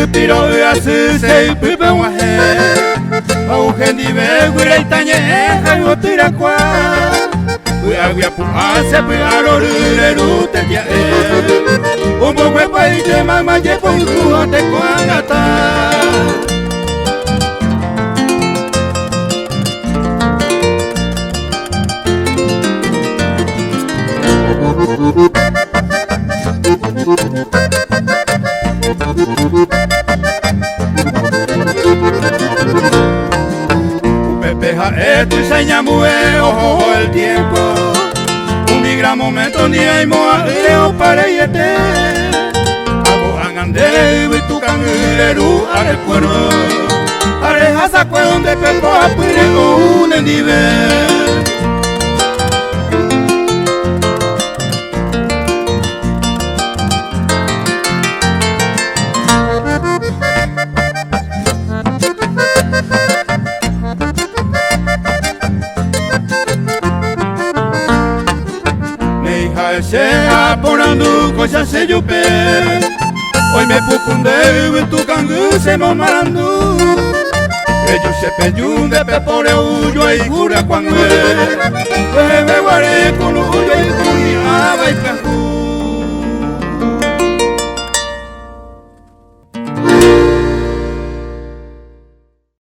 piro asu sei pupa wahe au hendi ve gure tanye hai otira kwa agua pu ase pu arorure rute tia umbo we pai te mama je pu ku te kwangata Pepeja esto y señamue ojo el tiempo un gran momento ni hay moa leo para yete hago angande y tu canguleru al pueblo areja kwe donde pepo apure un endive sea porando cosas se yo pe hoy me pucunde y tu cangu se mamarando ellos se peyunde pe pore uyo y cura cuando me guaré con uyo y cunia